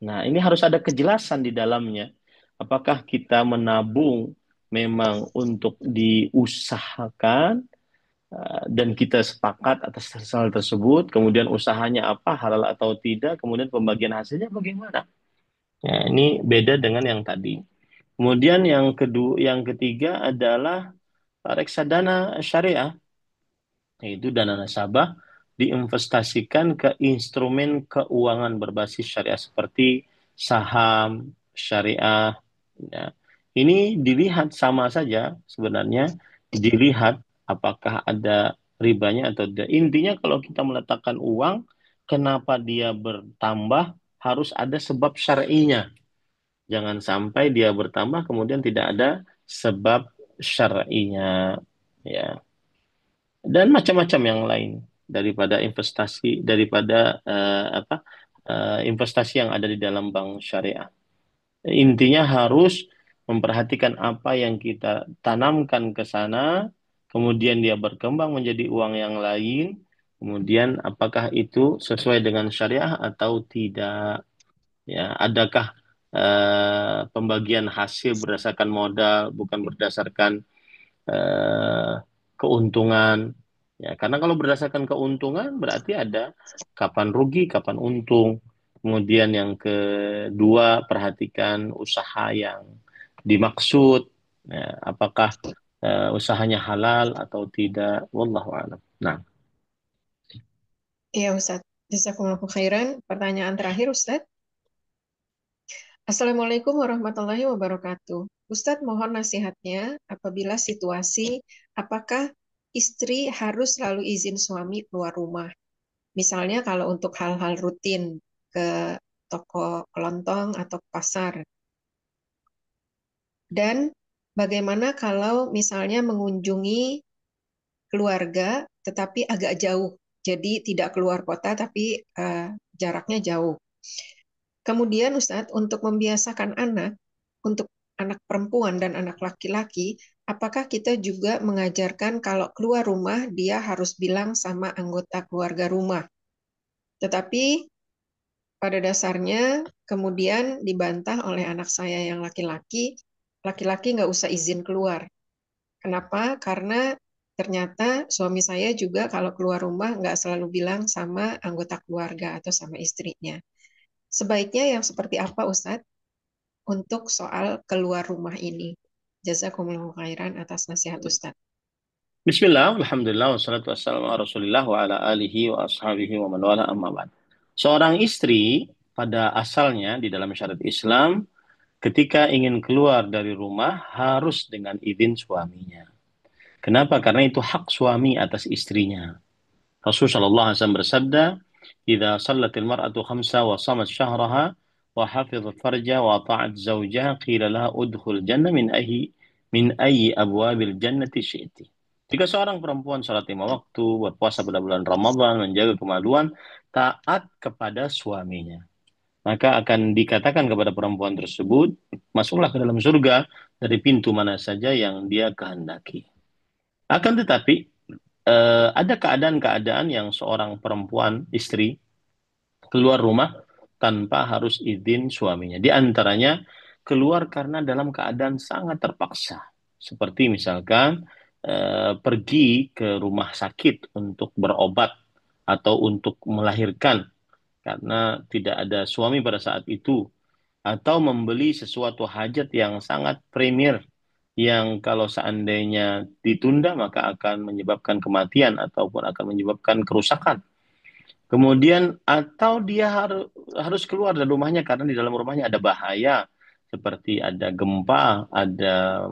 Nah, ini harus ada kejelasan di dalamnya. Apakah kita menabung memang untuk diusahakan dan kita sepakat atas hal tersebut, kemudian usahanya apa, halal atau tidak, kemudian pembagian hasilnya bagaimana? Ya, ini beda dengan yang tadi. Kemudian yang ketiga adalah reksadana syariah, yaitu dana nasabah diinvestasikan ke instrumen keuangan berbasis syariah seperti saham syariah. Ya. Ini dilihat sama saja sebenarnya, dilihat apakah ada ribanya atau tidak. Intinya kalau kita meletakkan uang, kenapa dia bertambah harus ada sebab syar'inya. Jangan sampai dia bertambah kemudian tidak ada sebab syar'inya. Ya, dan macam-macam yang lain daripada investasi yang ada di dalam bank syariah. Intinya harus memperhatikan apa yang kita tanamkan ke sana, kemudian dia berkembang menjadi uang yang lain, kemudian apakah itu sesuai dengan syariah atau tidak. Ya, adakah pembagian hasil berdasarkan modal bukan berdasarkan eh, keuntungan. Ya, karena kalau berdasarkan keuntungan berarti ada kapan rugi, kapan untung. Kemudian yang kedua, perhatikan usaha yang dimaksud. Ya, apakah usahanya halal atau tidak. Wallahu a'lam. Nah, Iya, Ustadz. Jazakumullahu khairan. Pertanyaan terakhir, Ustadz. Assalamualaikum warahmatullahi wabarakatuh. Ustadz, mohon nasihatnya apabila situasi apakah istri harus selalu izin suami keluar rumah. Misalnya kalau untuk hal-hal rutin ke toko kelontong atau ke pasar. Dan bagaimana kalau misalnya mengunjungi keluarga tetapi agak jauh. Jadi tidak keluar kota tapi jaraknya jauh. Kemudian Ustadz, untuk membiasakan anak, untuk anak perempuan dan anak laki-laki, apakah kita juga mengajarkan kalau keluar rumah dia harus bilang sama anggota keluarga rumah. Tetapi pada dasarnya kemudian dibantah oleh anak saya yang laki-laki, laki-laki nggak usah izin keluar. Kenapa? Karena ternyata suami saya juga kalau keluar rumah nggak selalu bilang sama anggota keluarga atau sama istrinya. Sebaiknya yang seperti apa, Ustadz, untuk soal keluar rumah ini? Jazakumullahu khairan atas nasihat Ustadz. Bismillah, alhamdulillah, wassalatu wassalamu ala rasulillah wa ala alihi wa ashabihi wa man wala amma ba'd. Seorang istri pada asalnya di dalam syariat Islam ketika ingin keluar dari rumah harus dengan izin suaminya. Kenapa? Karena itu hak suami atas istrinya. Rasulullah sallallahu alaihi wasallam bersabda, "Idza shallatil mar'atu khamsa wa shamat syahraha wa hafizat farja wa ta'at zawjaha qila laha udkhul jannah min ayyi abwabil jannati syi'ti." Jika seorang perempuan salat 5 waktu, berpuasa pada bulan Ramadan, menjaga kemaluan, taat kepada suaminya, maka akan dikatakan kepada perempuan tersebut, masuklah ke dalam surga dari pintu mana saja yang dia kehendaki. Akan tetapi, ada keadaan-keadaan yang seorang perempuan, istri, keluar rumah tanpa harus izin suaminya. Di antaranya, keluar karena dalam keadaan sangat terpaksa. Seperti misalkan, pergi ke rumah sakit untuk berobat atau untuk melahirkan karena tidak ada suami pada saat itu, atau membeli sesuatu hajat yang sangat premier yang kalau seandainya ditunda maka akan menyebabkan kematian ataupun akan menyebabkan kerusakan. Kemudian atau dia harus keluar dari rumahnya karena di dalam rumahnya ada bahaya seperti ada gempa, ada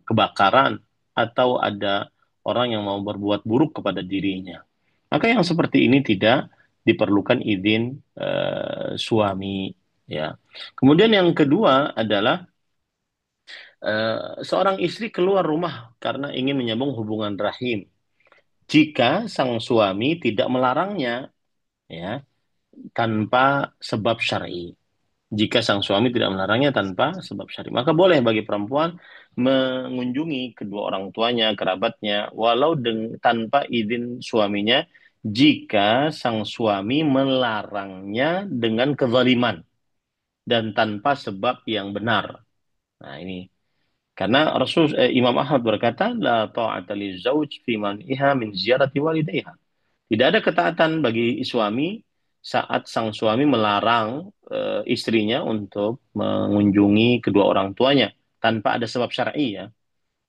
kebakaran, atau ada orang yang mau berbuat buruk kepada dirinya. Maka yang seperti ini tidak diperlukan izin suami, ya. Kemudian yang kedua adalah seorang istri keluar rumah karena ingin menyambung hubungan rahim. Jika sang suami tidak melarangnya, ya, tanpa sebab syar'i. Jika sang suami tidak melarangnya tanpa sebab syar'i, maka boleh bagi perempuan mengunjungi kedua orang tuanya, kerabatnya, walau tanpa izin suaminya, jika sang suami melarangnya dengan kezaliman dan tanpa sebab yang benar. Nah, ini karena Imam Ahmad berkata, la ta'ata li zauj fi man'iha min ziyarati walidayha. Tidak ada ketaatan bagi suami saat sang suami melarang istrinya untuk mengunjungi kedua orang tuanya tanpa ada sebab syar'i, ya.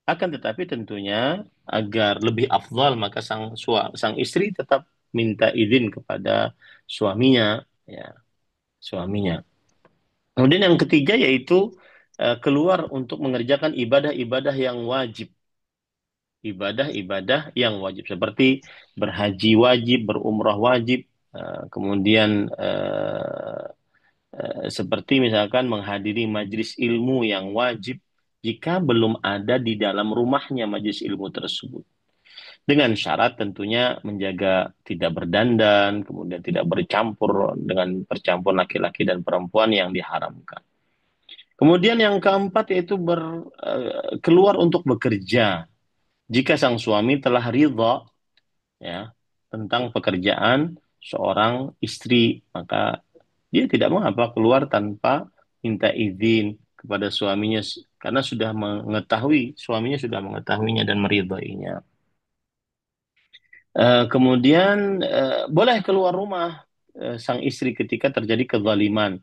Akan tetapi tentunya agar lebih afdal maka sang istri tetap minta izin kepada suaminya, ya, suaminya. Kemudian yang ketiga yaitu keluar untuk mengerjakan ibadah-ibadah yang wajib. Ibadah-ibadah yang wajib seperti berhaji wajib, berumrah wajib, kemudian seperti misalkan menghadiri majelis ilmu yang wajib jika belum ada di dalam rumahnya majelis ilmu tersebut. Dengan syarat tentunya menjaga tidak berdandan, kemudian tidak bercampur dengan percampur laki-laki dan perempuan yang diharamkan. Kemudian yang keempat yaitu keluar untuk bekerja. Jika sang suami telah ridha, ya, tentang pekerjaan seorang istri, maka dia tidak mengapa keluar tanpa minta izin kepada suaminya karena suaminya sudah mengetahuinya dan meridhoinya. Kemudian boleh keluar rumah sang istri ketika terjadi kezaliman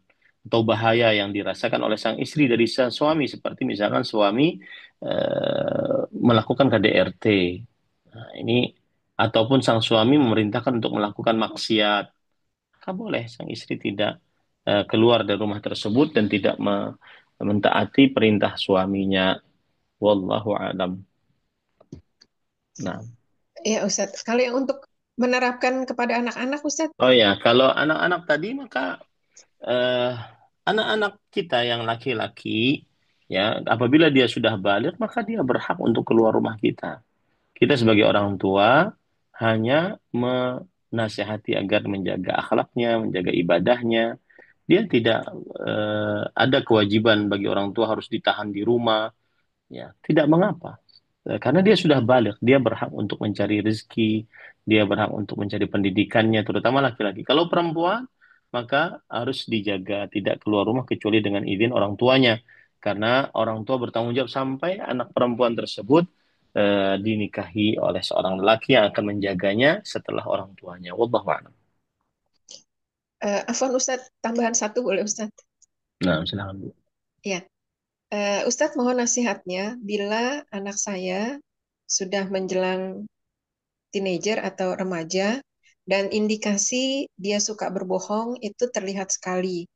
atau bahaya yang dirasakan oleh sang istri dari sang suami, seperti misalkan suami melakukan KDRT. Nah, ini ataupun sang suami memerintahkan untuk melakukan maksiat, maka boleh sang istri tidak keluar dari rumah tersebut dan tidak mentaati perintah suaminya. Wallahu a'lam. Nah. Ya Ustadz, kalau yang untuk menerapkan kepada anak-anak Ustadz? Oh ya, kalau anak-anak tadi maka eh, anak-anak kita yang laki-laki, ya, apabila dia sudah balik maka dia berhak untuk keluar rumah kita. Kita sebagai orang tua hanya menasihati agar menjaga akhlaknya, menjaga ibadahnya. Dia tidak ada kewajiban bagi orang tua harus ditahan di rumah, ya, tidak mengapa. Karena dia sudah balik, dia berhak untuk mencari rezeki, dia berhak untuk mencari pendidikannya, terutama laki-laki. Kalau perempuan, maka harus dijaga tidak keluar rumah kecuali dengan izin orang tuanya. Karena orang tua bertanggung jawab sampai anak perempuan tersebut dinikahi oleh seorang lelaki yang akan menjaganya setelah orang tuanya. Wallahu a'lam. Afwan Ustadz, tambahan satu boleh Ustadz? Nah, silakan Bu. Ya. Ustadz mohon nasihatnya bila anak saya sudah menjelang teenager atau remaja dan indikasi dia suka berbohong itu terlihat sekali.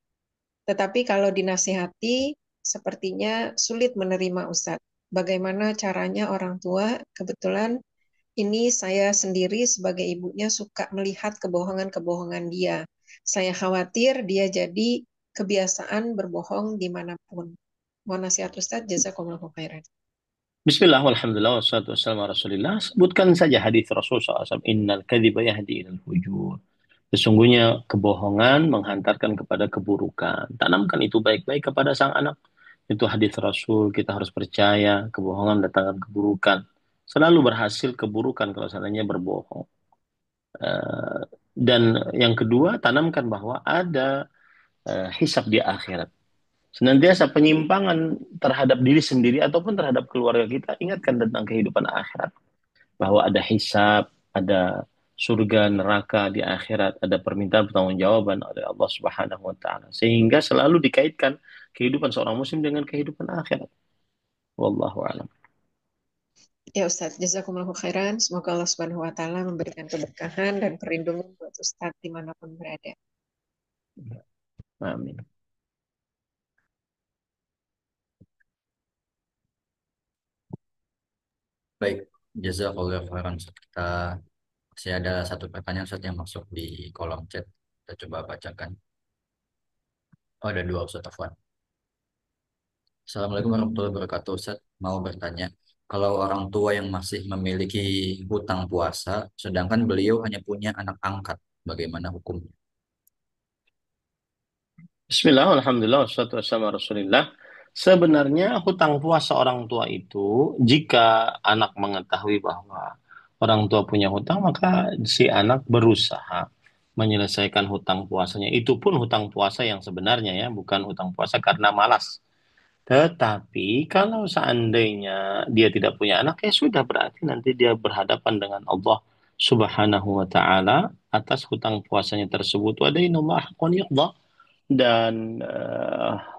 Tetapi kalau dinasihati sepertinya sulit menerima Ustadz. Bagaimana caranya orang tua? Kebetulan ini saya sendiri sebagai ibunya suka melihat kebohongan-kebohongan dia. Saya khawatir dia jadi kebiasaan berbohong dimanapun. Mohon nasihat Ustadz, jazakumullahu khairan. Bismillah, walhamdulillah, wassalatu wassalamu ala rasulillah. Sebutkan saja hadis Rasul SAW. Innal kadhiba yahdi ilal fujur. Sesungguhnya kebohongan menghantarkan kepada keburukan. Tanamkan itu baik-baik kepada sang anak. Itu hadis Rasul, kita harus percaya kebohongan datangkan keburukan. Selalu berhasil keburukan kalau seandainya berbohong. Eh, dan yang kedua, tanamkan bahwa ada hisab di akhirat. Senantiasa penyimpangan terhadap diri sendiri ataupun terhadap keluarga kita, ingatkan tentang kehidupan akhirat. Bahwa ada hisab, ada surga, neraka di akhirat, ada permintaan pertanggungjawaban oleh Allah Subhanahu wa taala. Sehingga selalu dikaitkan kehidupan seorang muslim dengan kehidupan akhirat. Wallahu a'lam. Ya Ustadz, jazakumullahu khairan. Semoga Allah Subhanahu wa taala memberikan keberkahan dan perlindungan buat Ustadz dimanapun berada. Amin. Baik, jazakallahu khairan. Kita masih ada satu pertanyaan Ustaz yang masuk di kolom chat. Kita coba bacakan. Oh, ada dua Ustaz Afwan. Assalamualaikum warahmatullahi wabarakatuh. Ustaz mau bertanya, kalau orang tua yang masih memiliki hutang puasa, sedangkan beliau hanya punya anak angkat, bagaimana hukumnya? Bismillah, alhamdulillah, wassalatu wassalamu ala rasulillah. Sebenarnya hutang puasa orang tua itu, jika anak mengetahui bahwa orang tua punya hutang, maka si anak berusaha menyelesaikan hutang puasanya. Itu pun hutang puasa yang sebenarnya ya, bukan hutang puasa karena malas. Tetapi kalau seandainya dia tidak punya anak, ya sudah berarti nanti dia berhadapan dengan Allah Subhanahu wa taala atas hutang puasanya tersebut. Wa dainullah haqqun yuqda, dan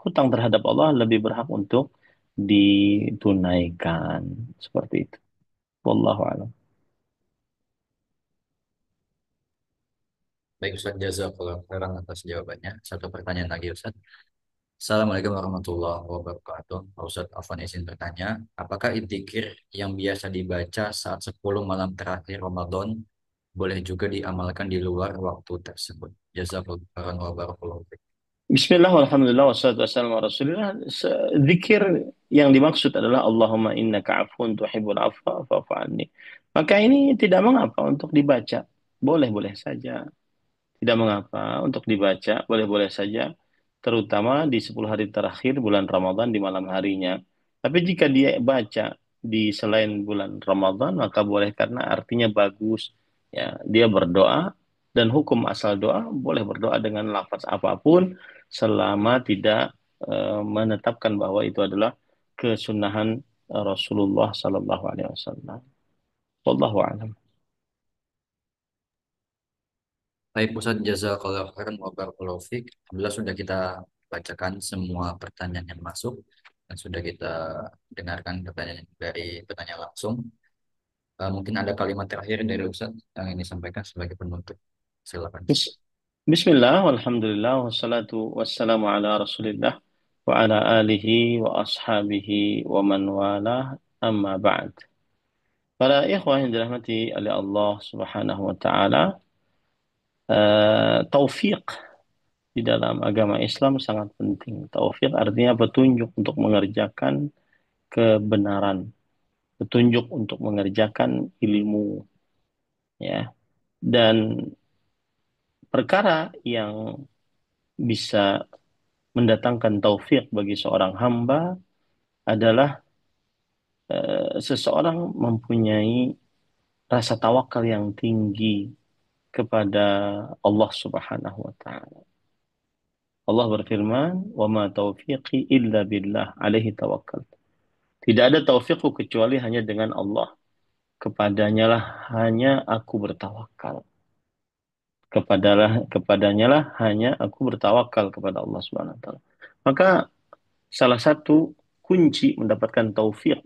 hutang terhadap Allah lebih berhak untuk ditunaikan seperti itu. Wallahu a'lam. Baik Ustaz, jazakallahu khairan atas jawabannya. Satu pertanyaan lagi Ustaz. Assalamualaikum warahmatullahi wabarakatuh. Pak Ustadz Afwan izin bertanya, apakah idzikir yang biasa dibaca saat 10 malam terakhir Ramadan boleh juga diamalkan di luar waktu tersebut? Jazakallahu khairan wa barakallahu fiik. Bismillah, walhamdulillah, wassalatu wassalamu ala rasulillah. Zikir yang dimaksud adalah Allahumma innaka afun tuhibbul afwa fa'fu anni. Maka ini tidak mengapa untuk dibaca. Boleh-boleh saja. Tidak mengapa untuk dibaca, boleh-boleh saja, terutama di 10 hari terakhir bulan Ramadan di malam harinya. Tapi jika dia baca di selain bulan Ramadan, maka boleh karena artinya bagus. Ya, dia berdoa dan hukum asal doa boleh berdoa dengan lafaz apapun selama tidak menetapkan bahwa itu adalah kesunahan Rasulullah Sallallahu Alaihi Wasallam. Wallahu a'lam. Baik Ustaz, jazakallahu khairan wa barakallahu fiik. Alhamdulillah sudah kita bacakan semua pertanyaan yang masuk dan sudah kita dengarkan pertanyaan dari pertanyaan langsung. Mungkin ada kalimat terakhir dari Ustaz yang ini sampaikan sebagai penutup. Silakan. Bis- Bismillah, walhamdulillah, wassalatu wassalamu ala rasulillah, wa ala alihi wa ashabihi wa man walah, amma ba'd. Para ikhwah yang dirahmati oleh Allah Subhanahu wa taala, taufik di dalam agama Islam sangat penting. Taufik artinya petunjuk untuk mengerjakan kebenaran, petunjuk untuk mengerjakan ilmu, ya. Dan perkara yang bisa mendatangkan taufik bagi seorang hamba adalah seseorang mempunyai rasa tawakal yang tinggi kepada Allah Subhanahu wa taala. Allah berfirman, "Wa ma taufiqi illa billah, alaihi tawakkal." Tidak ada taufikku kecuali hanya dengan Allah. Kepadanya lah hanya aku bertawakal. Kepadanya lah hanya aku bertawakal kepada Allah Subhanahu wa taala. Maka salah satu kunci mendapatkan taufik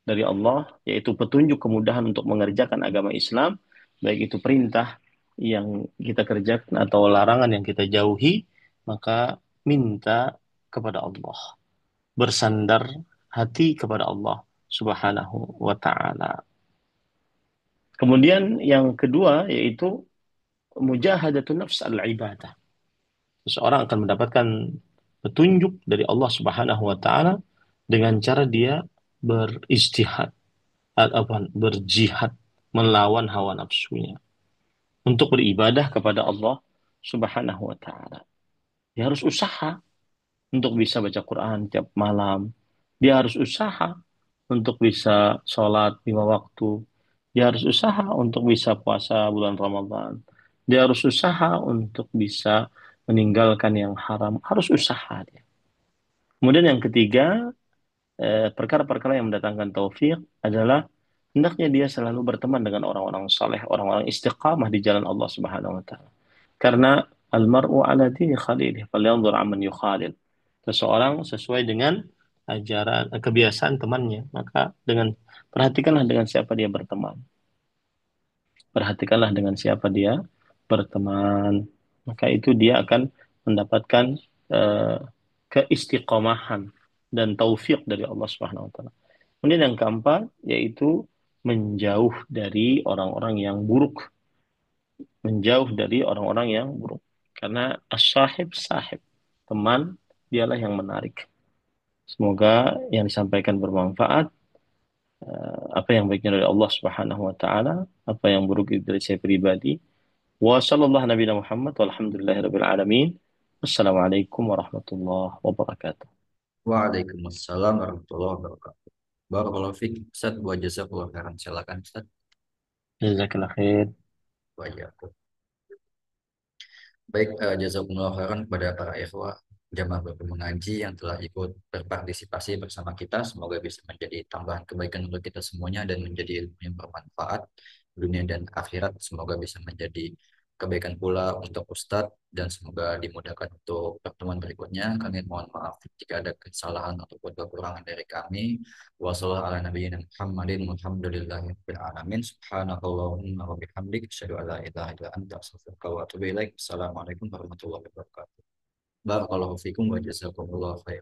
dari Allah, yaitu petunjuk kemudahan untuk mengerjakan agama Islam, baik itu perintah yang kita kerjakan atau larangan yang kita jauhi, maka minta kepada Allah, bersandar hati kepada Allah Subhanahu wa taala. Kemudian yang kedua yaitu mujahadatun nafs al-ibadah. Seseorang akan mendapatkan petunjuk dari Allah Subhanahu wa taala dengan cara dia beristihad atau berjihad melawan hawa nafsunya untuk beribadah kepada Allah Subhanahu wa taala. Dia harus usaha untuk bisa baca Quran tiap malam. Dia harus usaha untuk bisa sholat 5 waktu. Dia harus usaha untuk bisa puasa bulan Ramadan. Dia harus usaha untuk bisa meninggalkan yang haram. Harus usaha dia. Kemudian yang ketiga, perkara-perkara yang mendatangkan taufik adalah hendaknya dia selalu berteman dengan orang-orang saleh, orang-orang istiqamah di jalan Allah Subhanahu wa taala. Karena almar'u ala dini khalilih, falyanzur amman yukhalil. Seseorang sesuai dengan ajaran kebiasaan temannya, maka perhatikanlah dengan siapa dia berteman. Perhatikanlah dengan siapa dia berteman. Maka itu dia akan mendapatkan eh, keistiqomahan dan taufik dari Allah Subhanahu wa taala. Kemudian yang keempat yaitu menjauh dari orang-orang yang buruk, menjauh dari orang-orang yang buruk. Karena as-sahib sahib, teman dialah yang menarik. Semoga yang disampaikan bermanfaat. Apa yang baiknya dari Allah Subhanahu wa taala, apa yang buruk itu dari saya pribadi. Wa sallallahu nabiyana Muhammad walhamdulillahirabbil alamin. Wassalamualaikum warahmatullahi wabarakatuh. Waalaikumsalam warahmatullahi wabarakatuh. Barakallahu fiik. Ustaz, wa jazakallahu khairan. Silakan Ustaz. Jazakallah khair. Wa iyyakum. Baik, jazakumullah khairan kepada para ikhwah jamaah baru mengaji yang telah ikut berpartisipasi bersama kita. Semoga bisa menjadi tambahan kebaikan untuk kita semuanya dan menjadi ilmu yang bermanfaat dunia dan akhirat. Semoga bisa menjadi kebaikan pula untuk Ustadz dan semoga dimudahkan untuk pertemuan berikutnya. Kami mohon maaf jika ada kesalahan ataupun kekurangan dari kami. Wassalamualaikum warahmatullahi wabarakatuh. Subhanakallahumma wa bihamdik asyhadu an la ilaha illa anta astaghfiruka wa atubu ilaik. Assalamualaikum warahmatullahi wabarakatuh. Barakallahu fikum wa jazakumullahu khair.